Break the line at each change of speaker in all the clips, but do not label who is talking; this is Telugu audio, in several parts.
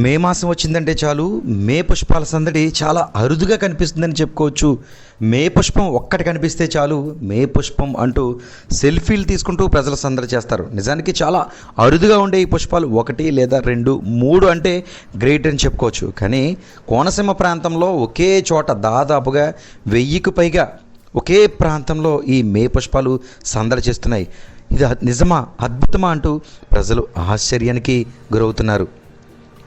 మే మాసం వచ్చిందంటే చాలు మే పుష్పాల సందడి చాలా అరుదుగా కనిపిస్తుందని చెప్పుకోవచ్చు. మే పుష్పం ఒక్కటి కనిపిస్తే చాలు మే పుష్పం అంటూ సెల్ఫీలు తీసుకుంటూ ప్రజల సందడి చేస్తారు. నిజానికి చాలా అరుదుగా ఉండే ఈ పుష్పాలు 1 లేదా 2, 3 అంటే గ్రేట్ అని చెప్పుకోవచ్చు. కానీ కోనసీమ ప్రాంతంలో ఒకే చోట దాదాపుగా 1000కు పైగా ఒకే ప్రాంతంలో ఈ మే పుష్పాలు సందడి చేస్తున్నాయి. ఇది నిజమా, అద్భుతమా అంటూ ప్రజలు ఆశ్చర్యానికి గురవుతున్నారు.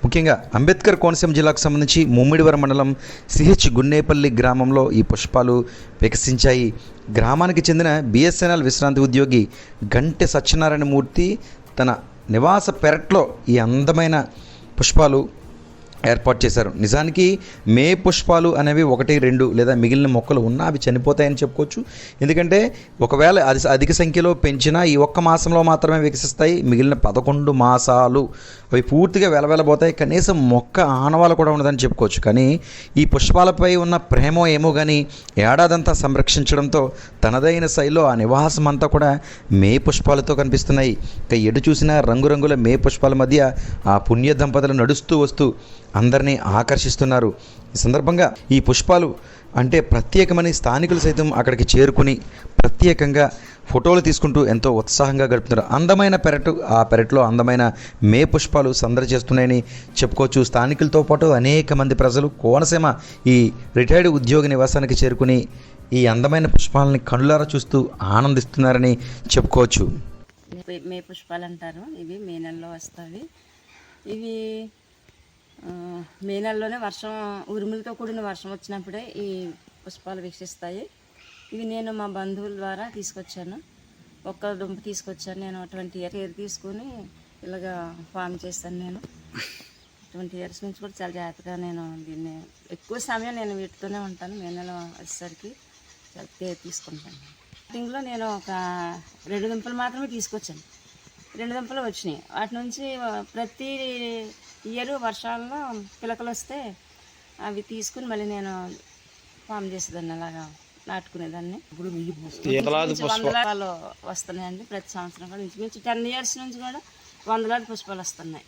ముఖ్యంగా అంబేద్కర్ కోనసీమ జిల్లాకు సంబంధించి ముమ్మిడివరం మండలం సిహెచ్ గున్నేపల్లి గ్రామంలో ఈ పుష్పాలు వికసించాయి. గ్రామానికి చెందిన బిఎస్ఎన్ఎల్ విశ్రాంతి ఉద్యోగి గంటె సత్యనారాయణ మూర్తి తన నివాస పెరట్లో ఈ అందమైన పుష్పాలు ఏర్పాటు చేశారు. నిజానికి మే పుష్పాలు అనేవి 1, 2 లేదా మిగిలిన మొక్కలు ఉన్నా అవి చనిపోతాయని చెప్పుకోవచ్చు. ఎందుకంటే ఒకవేళ అధిక సంఖ్యలో పెంచినా ఈ ఒక్క మాసంలో మాత్రమే వికసిస్తాయి. మిగిలిన 11 మాసాలు అవి పూర్తిగా వెలవెలబోతాయి. కనీసం మొక్క ఆనవాలు కూడా ఉండదని చెప్పుకోవచ్చు. కానీ ఈ పుష్పాలపై ఉన్న ప్రేమో ఏమో కానీ ఏడాదంతా సంరక్షించడంతో తనదైన శైలిలో ఆ నివాసం అంతా కూడా మే పుష్పాలతో కనిపిస్తున్నాయి. ఇక ఎటు చూసినా రంగురంగుల మే పుష్పాల మధ్య ఆ పుణ్య దంపతులు నడుస్తూ వస్తూ అందరినీ ఆకర్షిస్తున్నారు. ఈ సందర్భంగా ఈ పుష్పాలు అంటే ప్రత్యేకమని స్థానికులు సైతం అక్కడికి చేరుకుని ప్రత్యేకంగా ఫోటోలు తీసుకుంటూ ఎంతో ఉత్సాహంగా గడుపుతున్నారు. అందమైన పెరటు, ఆ పెరట్లో అందమైన మే పుష్పాలు సందడి చేస్తున్నాయని చెప్పుకోవచ్చు. స్థానికులతో పాటు అనేక మంది ప్రజలు కోనసీమ ఈ రిటైర్డ్ ఉద్యోగి నివాసానికి చేరుకుని ఈ అందమైన పుష్పాలని కనులారా చూస్తూ ఆనందిస్తున్నారని చెప్పుకోవచ్చు.
మే పుష్పాలు అంటారు. ఇవి మే నెలలో వస్తాయి. ఇవి మే నెలలోనే వర్షం, ఉరుములతో కూడిన వర్షం వచ్చినప్పుడే ఈ పుష్పాలు వికసిస్తాయి. ఇవి నేను మా బంధువుల ద్వారా తీసుకొచ్చాను. ఒక్క దుంప తీసుకొచ్చాను. నేను 20 ఇయర్స్ కేర్ తీసుకుని ఇలాగా ఫామ్ చేస్తాను. నేను 20 ఇయర్స్ నుంచి కూడా చాలా జాగ్రత్తగా నేను దీన్ని ఎక్కువ సమయం నేను వీటితోనే ఉంటాను. మే నెల వచ్చేసరికి చాలా కేర్ తీసుకుంటాను. స్టార్టింగ్లో నేను ఒక 2 దుంపలు మాత్రమే తీసుకొచ్చాను. 2 దుంపలు వచ్చినాయి. వాటి నుంచి ప్రతి ఇయర్ వర్షాల్లో పిలకలు వస్తే అవి తీసుకుని మళ్ళీ నేను ఫామ్ చేసేదాన్ని, అలాగా నాటుకునేదాన్ని. ఇప్పుడు 100 వస్తున్నాయండి ప్రతి సంవత్సరం కూడా. ఇంచుమించు 10 ఇయర్స్ నుంచి కూడా 100 పుష్పాలు వస్తున్నాయి.